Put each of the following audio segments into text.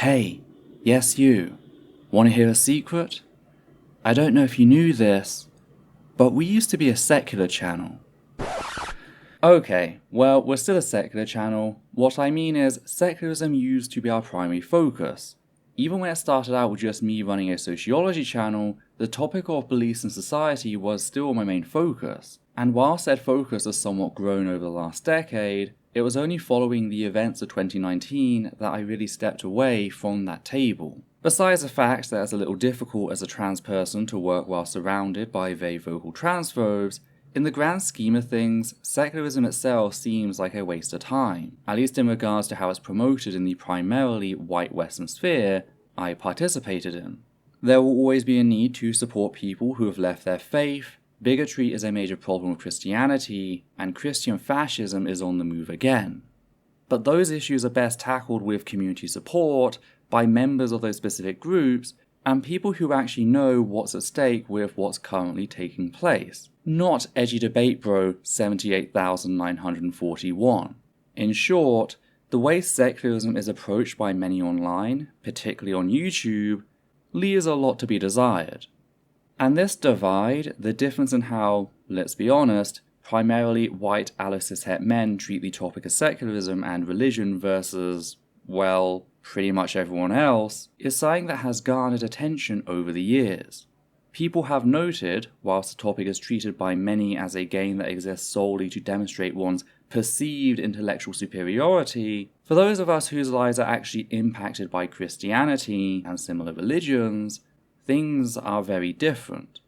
Hey, yes you. Want to hear a secret? I don't know if you knew this, but we used to be a secular channel. Okay, well, we're still a secular channel. What I mean is, secularism used to be our primary focus. Even when it started out with just me running a sociology channel, the topic of beliefs in society was still my main focus. And while said focus has somewhat grown over the last decade, it was only following the events of 2019 that I really stepped away from that table. Besides the fact that it's a little difficult as a trans person to work while surrounded by very vocal transphobes, in the grand scheme of things, secularism itself seems like a waste of time, at least in regards to how it's promoted in the primarily white Western sphere I participated in. There will always be a need to support people who have left their faith, bigotry is a major problem with Christianity, and Christian fascism is on the move again. But those issues are best tackled with community support, by members of those specific groups, and people who actually know what's at stake with what's currently taking place. Not edgy debate bro 78,941. In short, the way secularism is approached by many online, particularly on YouTube, leaves a lot to be desired. And this divide, the difference in how, let's be honest, primarily white allo-cishet men treat the topic of secularism and religion versus, well, pretty much everyone else, is something that has garnered attention over the years. People have noted, whilst the topic is treated by many as a game that exists solely to demonstrate one's perceived intellectual superiority, for those of us whose lives are actually impacted by Christianity and similar religions, things are very different.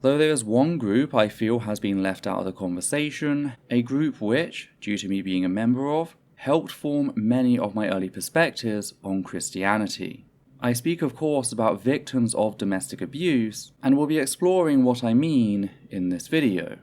Though there is one group I feel has been left out of the conversation, a group which, due to me being a member of, helped form many of my early perspectives on Christianity. I speak of course about victims of domestic abuse, and will be exploring what I mean in this video.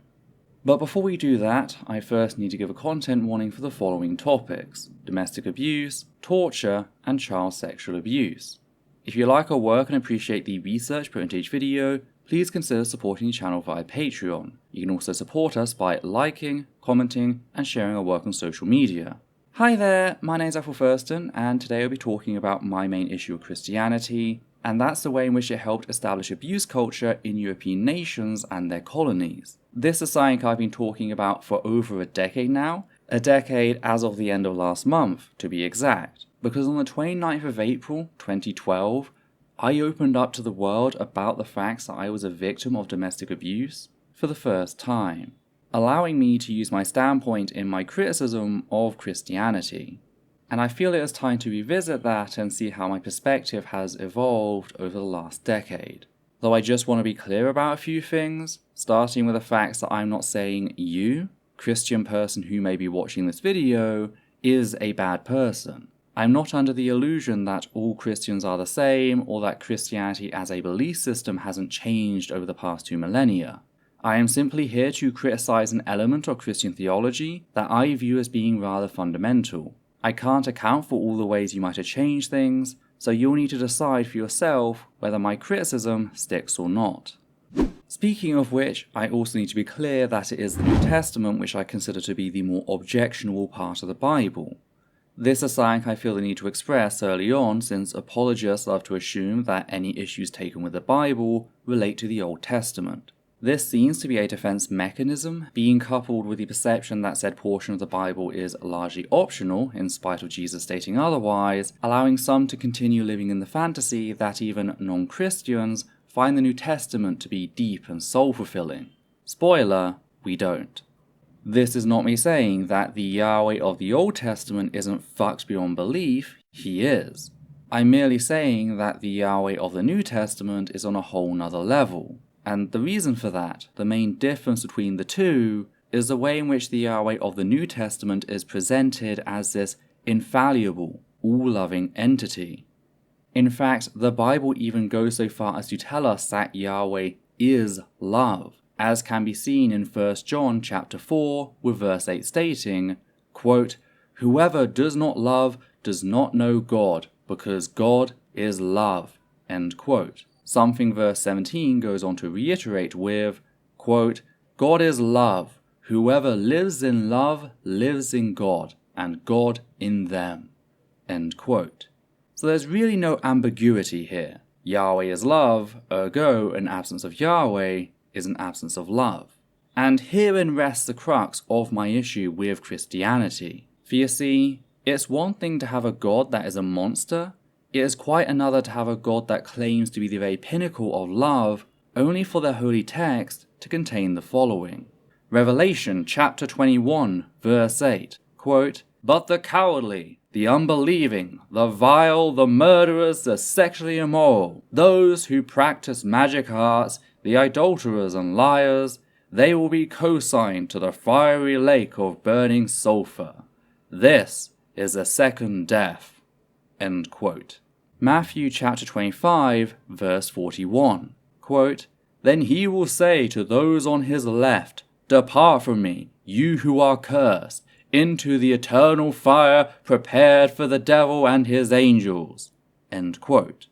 But before we do that, I first need to give a content warning for the following topics: domestic abuse, torture, and child sexual abuse. If you like our work and appreciate the research put into each video, please consider supporting the channel via Patreon. You can also support us by liking, commenting, and sharing our work on social media. Hi there, my name's Ethel Thurston, and today I'll be talking about my main issue of Christianity, and that's the way in which it helped establish abuse culture in European nations and their colonies. This is something I've been talking about for over a decade now, a decade as of the end of last month, to be exact, because on the 29th of April 2012, I opened up to the world about the facts that I was a victim of domestic abuse for the first time, allowing me to use my standpoint in my criticism of Christianity. And I feel it is time to revisit that and see how my perspective has evolved over the last decade. Though I just want to be clear about a few things, starting with the facts that I'm not saying you, Christian person who may be watching this video, is a bad person. I'm not under the illusion that all Christians are the same, or that Christianity as a belief system hasn't changed over the past 2 millennia. I am simply here to criticize an element of Christian theology that I view as being rather fundamental. I can't account for all the ways you might have changed things, so you'll need to decide for yourself whether my criticism sticks or not. Speaking of which, I also need to be clear that it is the New Testament which I consider to be the more objectionable part of the Bible. This is something I feel the need to express early on, since apologists love to assume that any issues taken with the Bible relate to the Old Testament. This seems to be a defense mechanism, being coupled with the perception that said portion of the Bible is largely optional, in spite of Jesus stating otherwise, allowing some to continue living in the fantasy that even non-Christians find the New Testament to be deep and soul-fulfilling. Spoiler, we don't. This is not me saying that the Yahweh of the Old Testament isn't fucked beyond belief, he is. I'm merely saying that the Yahweh of the New Testament is on a whole nother level. And the reason for that, the main difference between the two, is the way in which the Yahweh of the New Testament is presented as this infallible, all-loving entity. In fact, the Bible even goes so far as to tell us that Yahweh is love, as can be seen in 1 John chapter 4 with verse 8 stating, quote, "Whoever does not love does not know God, because God is love," end quote. Something verse 17 goes on to reiterate with, quote, "God is love. Whoever lives in love lives in God, and God in them," end quote. So there's really no ambiguity here. Yahweh is love, ergo an absence of Yahweh is an absence of love. And herein rests the crux of my issue with Christianity. For you see, it's one thing to have a God that is a monster, it is quite another to have a God that claims to be the very pinnacle of love, only for their holy text to contain the following. Revelation chapter 21, verse 8, quote, "But the cowardly, the unbelieving, the vile, the murderers, the sexually immoral, those who practice magic arts, the adulterers and liars, they will be consigned to the fiery lake of burning sulfur. This is the second death." End quote. Matthew chapter 25, verse 41, quote, "Then he will say to those on his left, 'Depart from me, you who are cursed, into the eternal fire prepared for the devil and his angels.'" End quote.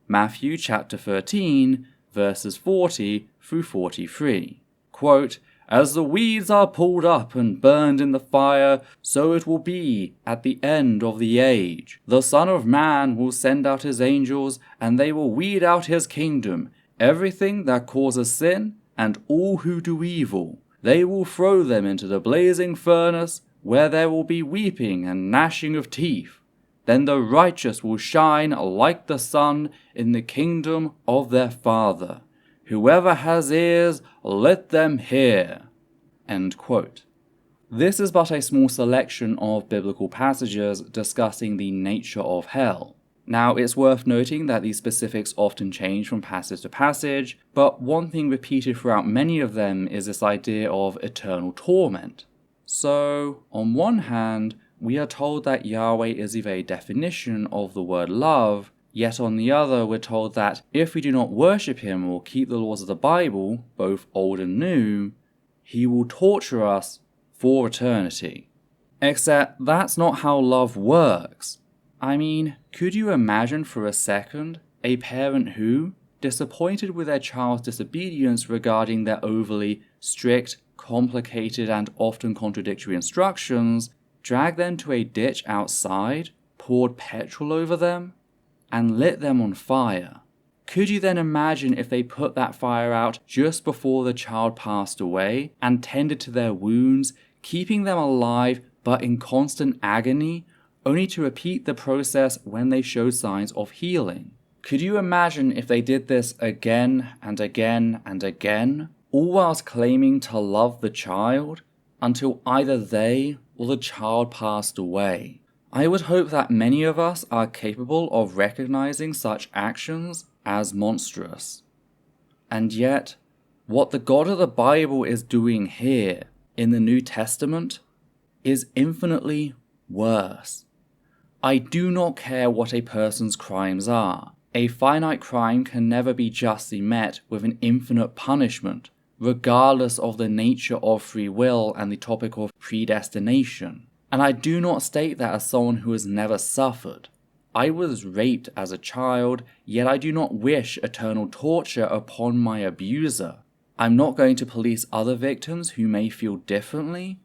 Matthew chapter 13, verses 40 through 43, quote, "As the weeds are pulled up and burned in the fire, so it will be at the end of the age. The Son of Man will send out his angels, and they will weed out his kingdom, everything that causes sin, and all who do evil. They will throw them into the blazing furnace, where there will be weeping and gnashing of teeth. Then the righteous will shine like the sun in the kingdom of their Father. Whoever has ears, let them hear." End quote. This is but a small selection of biblical passages discussing the nature of hell. Now, it's worth noting that these specifics often change from passage to passage, but one thing repeated throughout many of them is this idea of eternal torment. So, on one hand, we are told that Yahweh is the very definition of the word love, yet on the other we're told that if we do not worship him or keep the laws of the Bible, both old and new, he will torture us for eternity. Except that's not how love works. I mean, could you imagine for a second a parent who, disappointed with their child's disobedience regarding their overly strict, complicated, and often contradictory instructions, dragged them to a ditch outside, poured petrol over them, and lit them on fire? Could you then imagine if they put that fire out just before the child passed away and tended to their wounds, keeping them alive but in constant agony, only to repeat the process when they showed signs of healing? Could you imagine if they did this again and again and again, all whilst claiming to love the child, until either they or the child passed away? I would hope that many of us are capable of recognizing such actions as monstrous. And yet, what the God of the Bible is doing here in the New Testament is infinitely worse. I do not care what a person's crimes are. A finite crime can never be justly met with an infinite punishment, regardless of the nature of free will and the topic of predestination. And I do not state that as someone who has never suffered. I was raped as a child, yet I do not wish eternal torture upon my abuser. I'm not going to police other victims who may feel differently,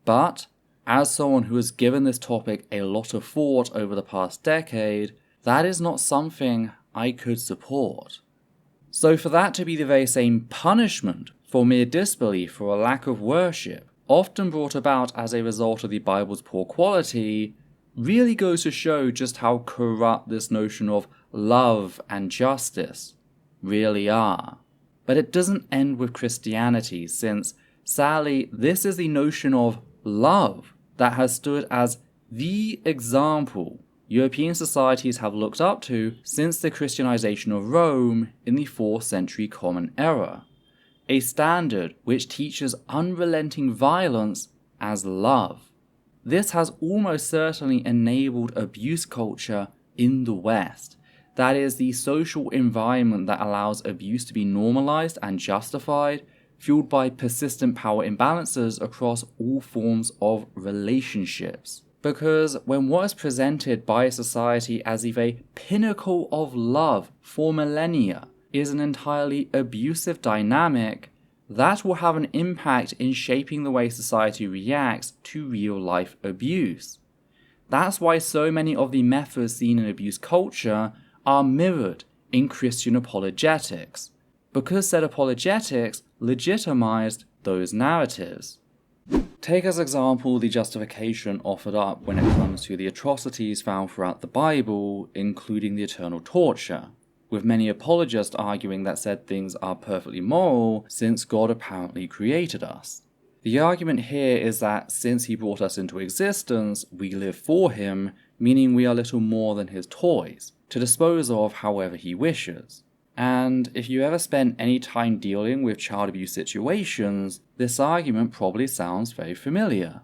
but as someone who has given this topic a lot of thought over the past decade, that is not something I could support. So for that to be the very same punishment for mere disbelief or a lack of worship, often brought about as a result of the Bible's poor quality, really goes to show just how corrupt this notion of love and justice really are. But it doesn't end with Christianity, since sadly this is the notion of love that has stood as the example European societies have looked up to since the Christianization of Rome in the 4th century Common Era, a standard which teaches unrelenting violence as love. This has almost certainly enabled abuse culture in the West. That is, the social environment that allows abuse to be normalized and justified, fueled by persistent power imbalances across all forms of relationships. Because when what is presented by a society as the very pinnacle of love for millennia is an entirely abusive dynamic, that will have an impact in shaping the way society reacts to real-life abuse. That's why so many of the methods seen in abuse culture are mirrored in Christian apologetics, because said apologetics legitimized those narratives. Take as example the justification offered up when it comes to the atrocities found throughout the Bible, including the eternal torture, with many apologists arguing that said things are perfectly moral since God apparently created us. The argument here is that since he brought us into existence, we live for him, meaning we are little more than his toys, to dispose of however he wishes. And if you ever spent any time dealing with child abuse situations, this argument probably sounds very familiar.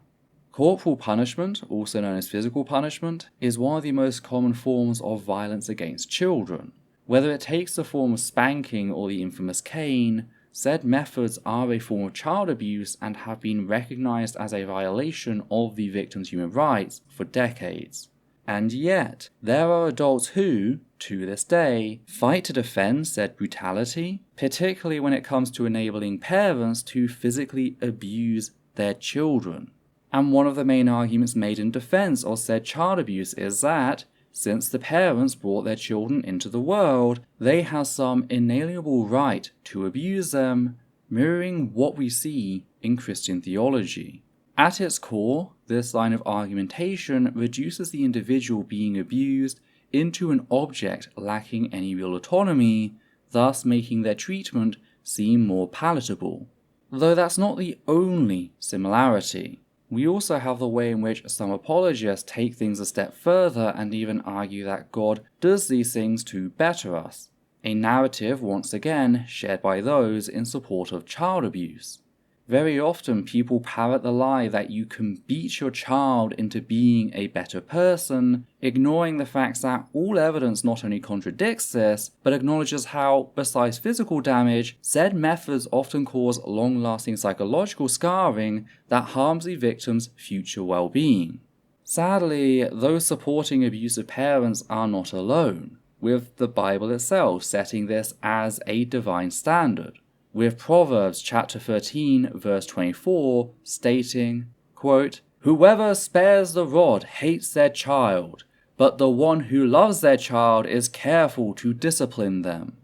Corporal punishment, also known as physical punishment, is one of the most common forms of violence against children. Whether it takes the form of spanking or the infamous cane, said methods are a form of child abuse and have been recognized as a violation of the victim's human rights for decades. And yet, there are adults who, to this day, fight to defend said brutality, particularly when it comes to enabling parents to physically abuse their children. And one of the main arguments made in defense of said child abuse is that, since the parents brought their children into the world, they have some inalienable right to abuse them, mirroring what we see in Christian theology. At its core, this line of argumentation reduces the individual being abused into an object lacking any real autonomy, thus making their treatment seem more palatable. Though that's not the only similarity. We also have the way in which some apologists take things a step further and even argue that God does these things to better us, a narrative once again shared by those in support of child abuse. Very often people parrot the lie that you can beat your child into being a better person, ignoring the fact that all evidence not only contradicts this, but acknowledges how, besides physical damage, said methods often cause long-lasting psychological scarring that harms the victim's future well-being. Sadly, those supporting abusive parents are not alone, with the Bible itself setting this as a divine standard, with Proverbs chapter 13 verse 24 stating, quote, "Whoever spares the rod hates their child, but the one who loves their child is careful to discipline them."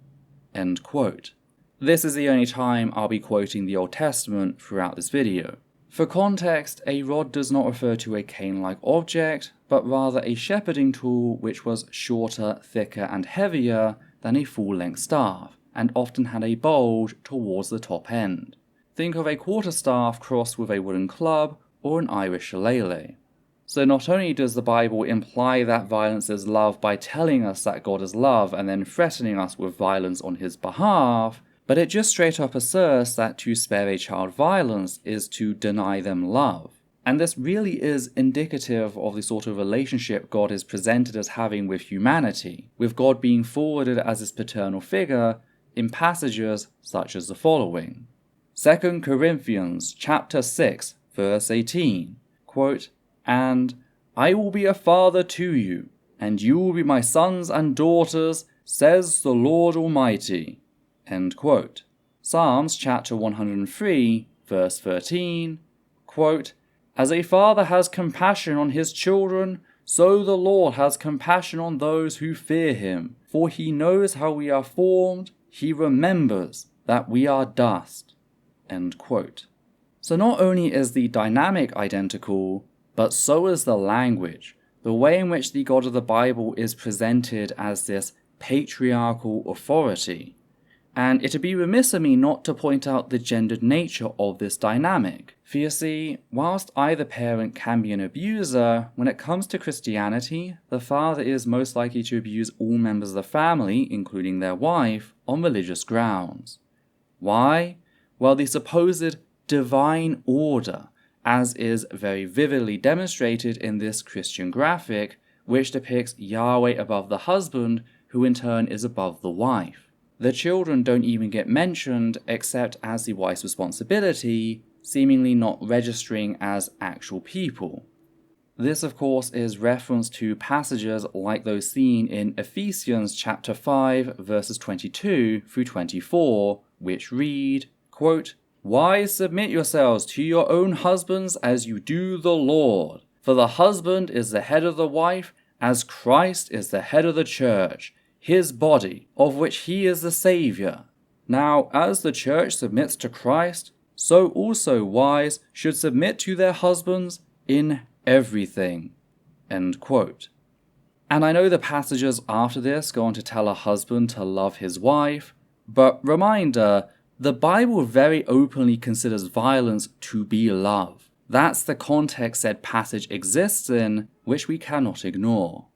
End quote. This is the only time I'll be quoting the Old Testament throughout this video. For context, a rod does not refer to a cane-like object, but rather a shepherding tool which was shorter, thicker, and heavier than a full-length staff, and often had a bulge towards the top end. Think of a quarterstaff crossed with a wooden club or an Irish shillelagh. So not only does the Bible imply that violence is love by telling us that God is love and then threatening us with violence on his behalf, but it just straight up asserts that to spare a child violence is to deny them love. And this really is indicative of the sort of relationship God is presented as having with humanity, with God being forwarded as his paternal figure in passages such as the following. 2 Corinthians chapter 6 verse 18, quote, "And I will be a father to you, and you will be my sons and daughters, says the Lord Almighty." End quote. Psalms chapter 103 verse 13, quote, "As a father has compassion on his children, so the Lord has compassion on those who fear him, for he knows how we are formed, he remembers that we are dust." End quote. So not only is the dynamic identical, but so is the language, the way in which the God of the Bible is presented as this patriarchal authority. And it'd be remiss of me not to point out the gendered nature of this dynamic. For you see, whilst either parent can be an abuser, when it comes to Christianity, the father is most likely to abuse all members of the family, including their wife, on religious grounds. Why? Well, the supposed divine order, as is very vividly demonstrated in this Christian graphic, which depicts Yahweh above the husband, who in turn is above the wife. The children don't even get mentioned except as the wife's responsibility, seemingly not registering as actual people. This of course is reference to passages like those seen in Ephesians chapter 5 verses 22 through 24, which read, quote, "Wives, submit yourselves to your own husbands as you do the Lord. For the husband is the head of the wife, as Christ is the head of the church, his body, of which he is the Saviour. Now, as the church submits to Christ, so also wives should submit to their husbands in everything." End quote. And I know the passages after this go on to tell a husband to love his wife, but reminder, the Bible very openly considers violence to be love. That's the context said passage exists in, which we cannot ignore.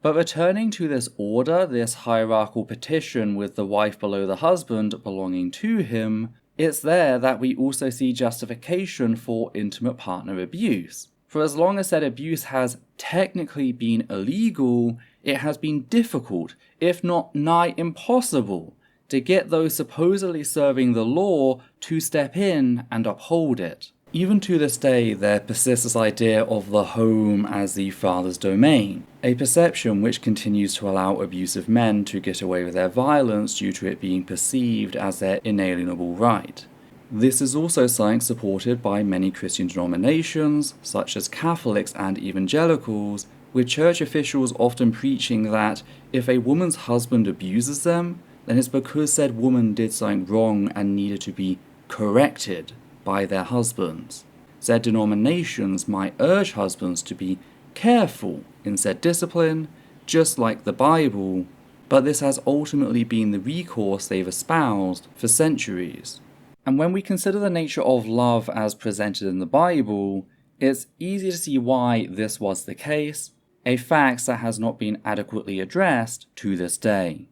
But returning to this order, this hierarchical petition with the wife below the husband belonging to him, it's there that we also see justification for intimate partner abuse. For as long as said abuse has technically been illegal, it has been difficult, if not nigh impossible, to get those supposedly serving the law to step in and uphold it. Even to this day, there persists this idea of the home as the father's domain, a perception which continues to allow abusive men to get away with their violence due to it being perceived as their inalienable right. This is also something supported by many Christian denominations, such as Catholics and evangelicals, with church officials often preaching that if a woman's husband abuses them, then it's because said woman did something wrong and needed to be corrected by their husbands. Said denominations might urge husbands to be careful in said discipline, just like the Bible, but this has ultimately been the recourse they've espoused for centuries. And when we consider the nature of love as presented in the Bible, it's easy to see why this was the case, a fact that has not been adequately addressed to this day.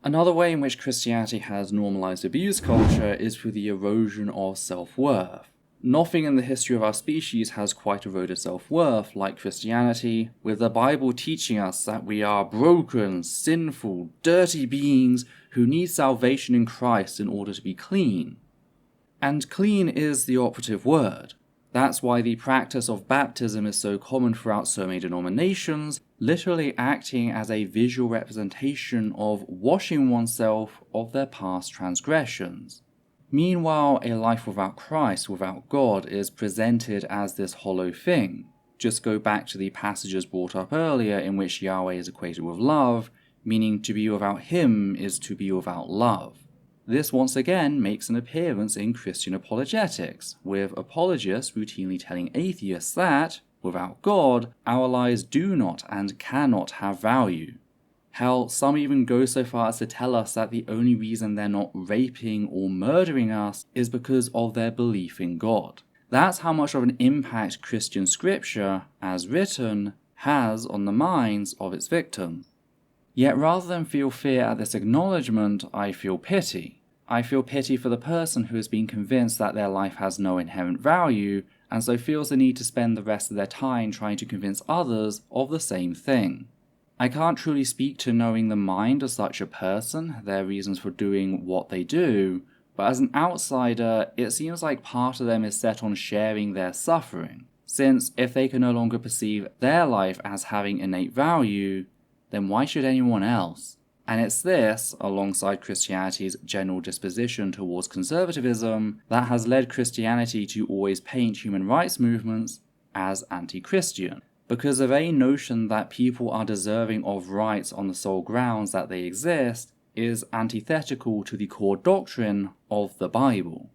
Another way in which Christianity has normalized abuse culture is through the erosion of self-worth. Nothing in the history of our species has quite eroded self-worth like Christianity, with the Bible teaching us that we are broken, sinful, dirty beings who need salvation in Christ in order to be clean. And clean is the operative word. That's why the practice of baptism is so common throughout so many denominations, literally acting as a visual representation of washing oneself of their past transgressions. Meanwhile, a life without Christ, without God, is presented as this hollow thing. Just go back to the passages brought up earlier in which Yahweh is equated with love, meaning to be without Him is to be without love. This once again makes an appearance in Christian apologetics, with apologists routinely telling atheists that, without God, our lives do not and cannot have value. Hell, some even go so far as to tell us that the only reason they're not raping or murdering us is because of their belief in God. That's how much of an impact Christian scripture, as written, has on the minds of its victims. Yet rather than feel fear at this acknowledgement, I feel pity. I feel pity for the person who has been convinced that their life has no inherent value, and so feels the need to spend the rest of their time trying to convince others of the same thing. I can't truly speak to knowing the mind of such a person, their reasons for doing what they do, but as an outsider, it seems like part of them is set on sharing their suffering, since if they can no longer perceive their life as having innate value, then why should anyone else? And it's this, alongside Christianity's general disposition towards conservatism, that has led Christianity to always paint human rights movements as anti-Christian, because of a notion that people are deserving of rights on the sole grounds that they exist is antithetical to the core doctrine of the Bible,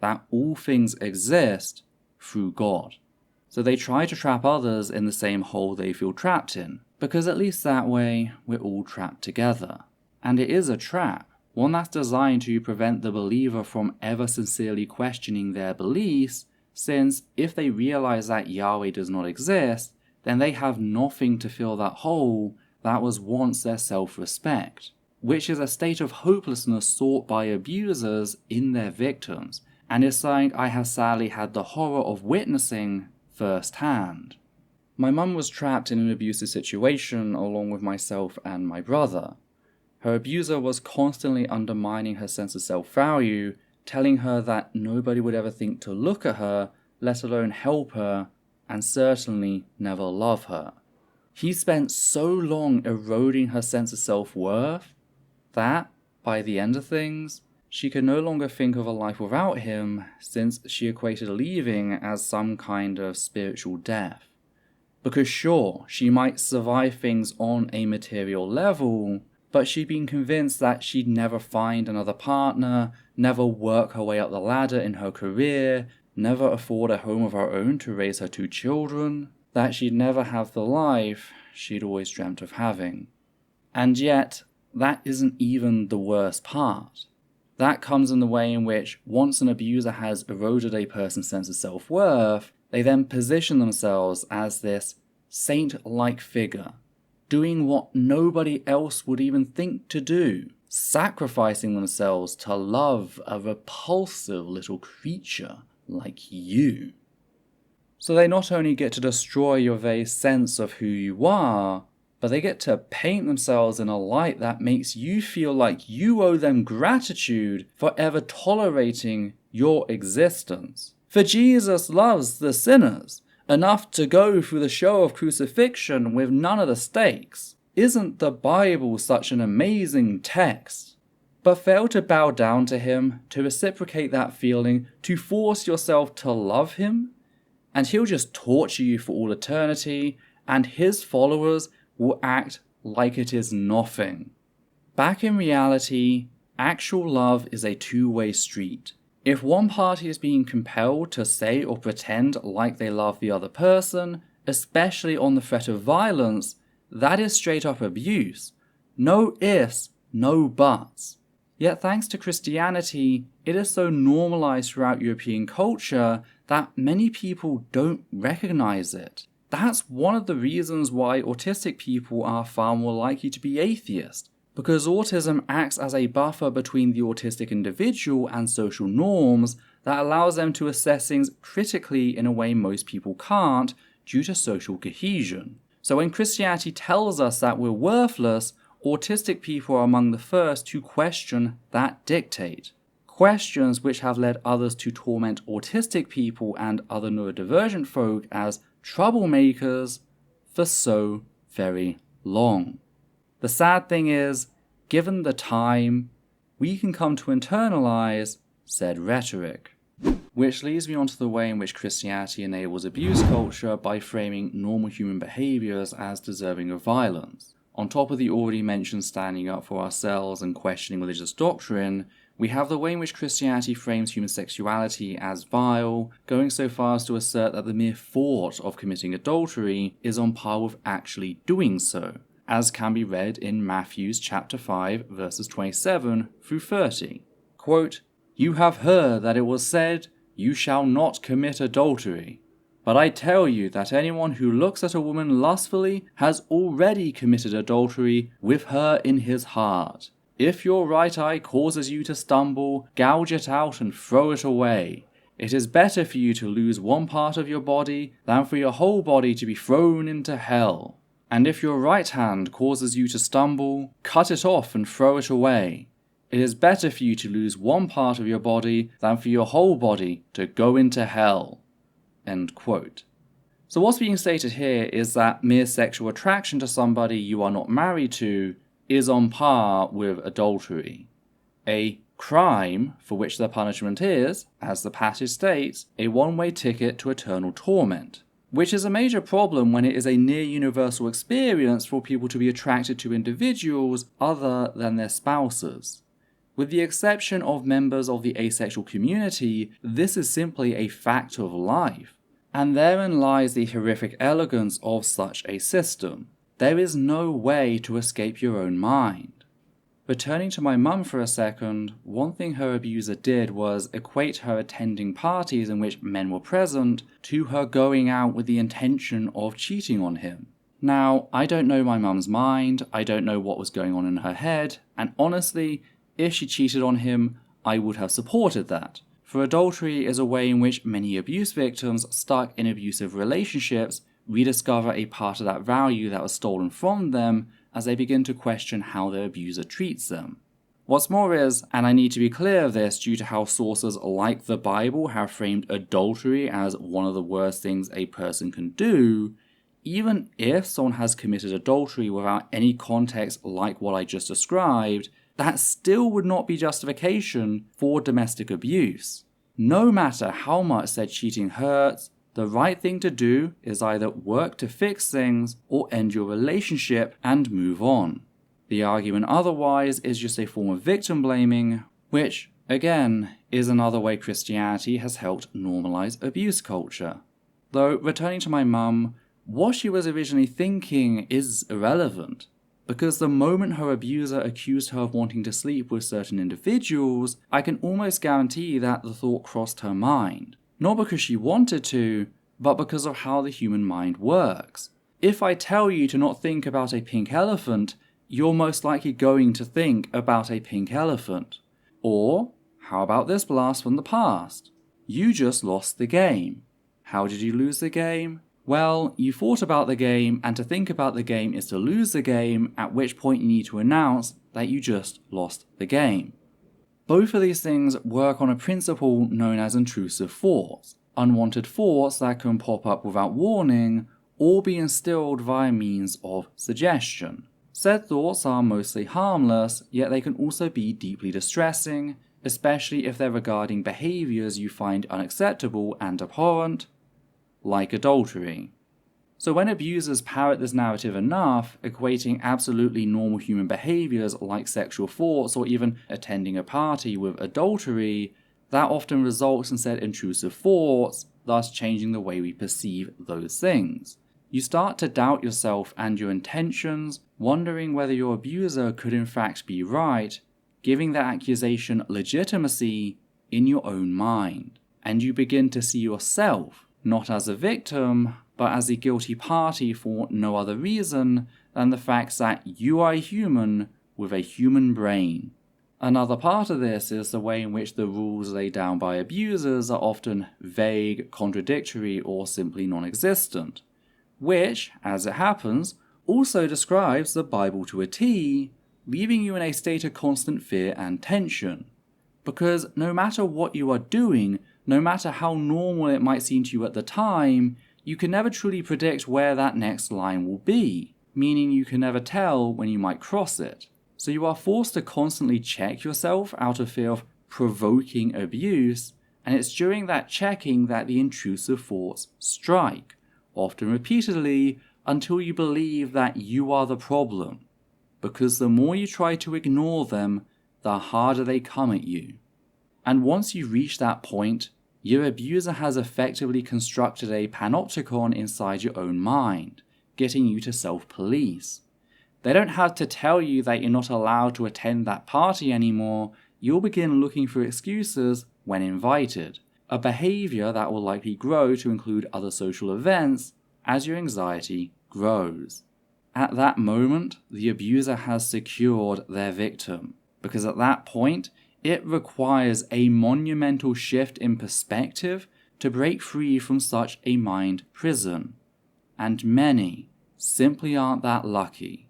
that all things exist through God. So they try to trap others in the same hole they feel trapped in, because at least that way, we're all trapped together. And it is a trap, one that's designed to prevent the believer from ever sincerely questioning their beliefs, since if they realize that Yahweh does not exist, then they have nothing to fill that hole that was once their self-respect, which is a state of hopelessness sought by abusers in their victims, and is something I have sadly had the horror of witnessing firsthand. My mum was trapped in an abusive situation along with myself and my brother. Her abuser was constantly undermining her sense of self-value, telling her that nobody would ever think to look at her, let alone help her, and certainly never love her. He spent so long eroding her sense of self-worth that, by the end of things, she could no longer think of a life without him, since she equated leaving as some kind of spiritual death. Because sure, she might survive things on a material level, but she'd been convinced that she'd never find another partner, never work her way up the ladder in her career, never afford a home of her own to raise her 2 children, that she'd never have the life she'd always dreamt of having. And yet, that isn't even the worst part. That comes in the way in which, once an abuser has eroded a person's sense of self-worth, they then position themselves as this saint-like figure, doing what nobody else would even think to do, sacrificing themselves to love a repulsive little creature like you. So they not only get to destroy your very sense of who you are, but they get to paint themselves in a light that makes you feel like you owe them gratitude for ever tolerating your existence. For Jesus loves the sinners enough to go through the show of crucifixion with none of the stakes. Isn't the Bible such an amazing text? But fail to bow down to him, to reciprocate that feeling, to force yourself to love him, and he'll just torture you for all eternity, and his followers will act like it is nothing. Back in reality, actual love is a two-way street. If one party is being compelled to say or pretend like they love the other person, especially on the threat of violence, that is straight up abuse. No ifs, no buts. Yet thanks to Christianity, it is so normalized throughout European culture that many people don't recognize it. That's one of the reasons why autistic people are far more likely to be atheist, because autism acts as a buffer between the autistic individual and social norms that allows them to assess things critically in a way most people can't due to social cohesion. So when Christianity tells us that we're worthless, autistic people are among the first to question that dictate. Questions which have led others to torment autistic people and other neurodivergent folk as troublemakers for so very long. The sad thing is, given the time, we can come to internalize said rhetoric. Which leads me on to the way in which Christianity enables abuse culture by framing normal human behaviors as deserving of violence. On top of the already mentioned standing up for ourselves and questioning religious doctrine, we have the way in which Christianity frames human sexuality as vile, going so far as to assert that the mere thought of committing adultery is on par with actually doing so, as can be read in Matthew chapter 5 verses 27 through 30. Quote, "You have heard that it was said, 'You shall not commit adultery.' But I tell you that anyone who looks at a woman lustfully has already committed adultery with her in his heart. If your right eye causes you to stumble, gouge it out and throw it away. It is better for you to lose one part of your body than for your whole body to be thrown into hell. And if your right hand causes you to stumble, cut it off and throw it away. It is better for you to lose one part of your body than for your whole body to go into hell." End quote. So what's being stated here is that mere sexual attraction to somebody you are not married to is on par with adultery. A crime for which the punishment is, as the passage states, a one-way ticket to eternal torment, which is a major problem when it is a near-universal experience for people to be attracted to individuals other than their spouses. With the exception of members of the asexual community, this is simply a fact of life. And therein lies the horrific elegance of such a system. There is no way to escape your own mind. Returning to my mum for a second, one thing her abuser did was equate her attending parties in which men were present to her going out with the intention of cheating on him. Now, I don't know my mum's mind, I don't know what was going on in her head, and honestly, if she cheated on him, I would have supported that. For adultery is a way in which many abuse victims stuck in abusive relationships rediscover a part of that value that was stolen from them as they begin to question how their abuser treats them. What's more is, and I need to be clear of this due to how sources like the Bible have framed adultery as one of the worst things a person can do, even if someone has committed adultery without any context like what I just described, that still would not be justification for domestic abuse. No matter how much said cheating hurts, The right thing to do is either work to fix things or end your relationship and move on. The argument otherwise is just a form of victim blaming, which, again, is another way Christianity has helped normalize abuse culture. Though, returning to my mum, what she was originally thinking is irrelevant, because the moment her abuser accused her of wanting to sleep with certain individuals, I can almost guarantee that the thought crossed her mind. Not because she wanted to, but because of how the human mind works. If I tell you to not think about a pink elephant, you're most likely going to think about a pink elephant. Or, how about this blast from the past? You just lost the game. How did you lose the game? Well, you thought about the game, and to think about the game is to lose the game, at which point you need to announce that you just lost the game. Both of these things work on a principle known as intrusive thoughts, unwanted thoughts that can pop up without warning or be instilled via means of suggestion. Said thoughts are mostly harmless, yet they can also be deeply distressing, especially if they're regarding behaviors you find unacceptable and abhorrent, like adultery. So when abusers parrot this narrative enough, equating absolutely normal human behaviors like sexual thoughts or even attending a party with adultery, that often results in said intrusive thoughts, thus changing the way we perceive those things. You start to doubt yourself and your intentions, wondering whether your abuser could in fact be right, giving that accusation legitimacy in your own mind. And you begin to see yourself not as a victim, but as a guilty party for no other reason than the fact that you are a human with a human brain. Another part of this is the way in which the rules laid down by abusers are often vague, contradictory, or simply non-existent, which, as it happens, also describes the Bible to a T, leaving you in a state of constant fear and tension. Because no matter what you are doing, no matter how normal it might seem to you at the time, you can never truly predict where that next line will be, meaning you can never tell when you might cross it. So you are forced to constantly check yourself out of fear of provoking abuse, and it's during that checking that the intrusive thoughts strike, often repeatedly, until you believe that you are the problem. Because the more you try to ignore them, the harder they come at you. And once you reach that point, your abuser has effectively constructed a panopticon inside your own mind, getting you to self-police. They don't have to tell you that you're not allowed to attend that party anymore, you'll begin looking for excuses when invited, a behavior that will likely grow to include other social events as your anxiety grows. At that moment, the abuser has secured their victim, because at that point, it requires a monumental shift in perspective to break free from such a mind prison. And many simply aren't that lucky.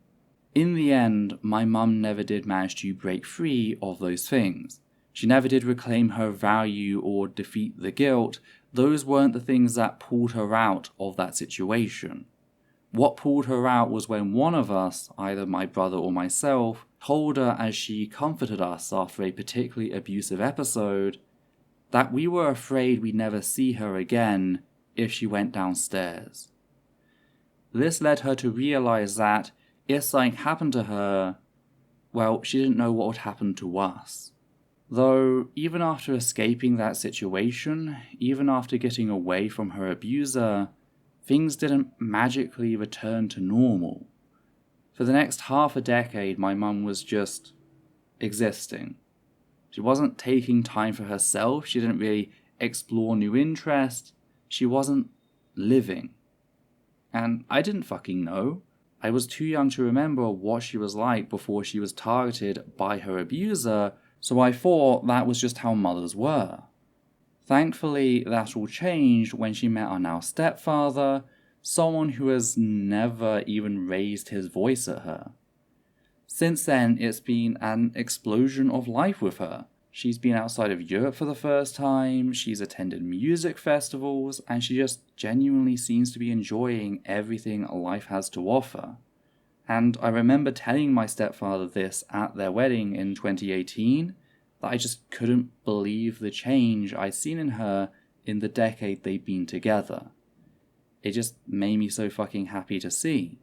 In the end, my mum never did manage to break free of those things. She never did reclaim her value or defeat the guilt. Those weren't the things that pulled her out of that situation. What pulled her out was when one of us, either my brother or myself, told her as she comforted us after a particularly abusive episode that we were afraid we'd never see her again if she went downstairs. This led her to realize that if something happened to her, well, she didn't know what would happen to us. Though, even after escaping that situation, even after getting away from her abuser, things didn't magically return to normal. For the next half a decade, my mum was just existing. She wasn't taking time for herself, she didn't really explore new interests, she wasn't living. And I didn't fucking know. I was too young to remember what she was like before she was targeted by her abuser, so I thought that was just how mothers were. Thankfully, that all changed when she met our now stepfather, someone who has never even raised his voice at her. Since then, it's been an explosion of life with her. She's been outside of Europe for the first time, she's attended music festivals, and she just genuinely seems to be enjoying everything life has to offer. And I remember telling my stepfather this at their wedding in 2018, that I just couldn't believe the change I'd seen in her in the decade they've been together. It just made me so fucking happy to see.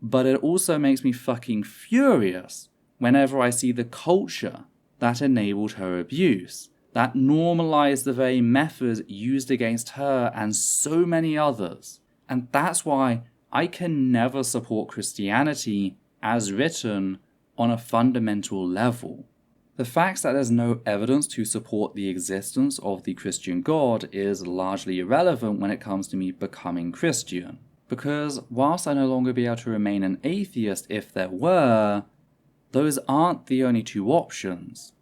But it also makes me fucking furious whenever I see the culture that enabled her abuse, that normalized the very methods used against her and so many others. And that's why I can never support Christianity as written on a fundamental level. The fact that there's no evidence to support the existence of the Christian God is largely irrelevant when it comes to me becoming Christian. Because whilst I no longer be able to remain an atheist if there were, those aren't the only two options.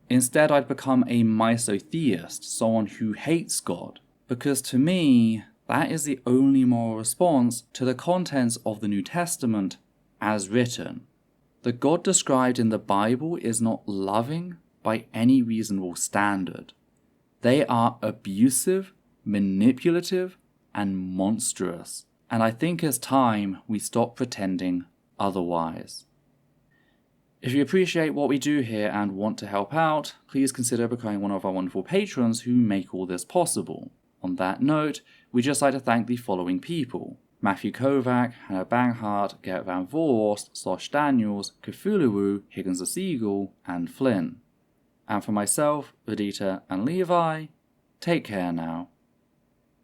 Instead, I'd become a misotheist, someone who hates God. Because to me, that is the only moral response to the contents of the New Testament as written. The God described in the Bible is not loving by any reasonable standard. They are abusive, manipulative, and monstrous. And I think it's time we stop pretending otherwise. If you appreciate what we do here and want to help out, please consider becoming one of our wonderful patrons who make all this possible. On that note, we'd just like to thank the following people: Matthew Kovac, Hannah Banghart, Gerrit Van Voorst, Slosh Daniels, Cthulhu, Higgins the Seagull, and Flynn. And for myself, Vedita, and Levi, take care now.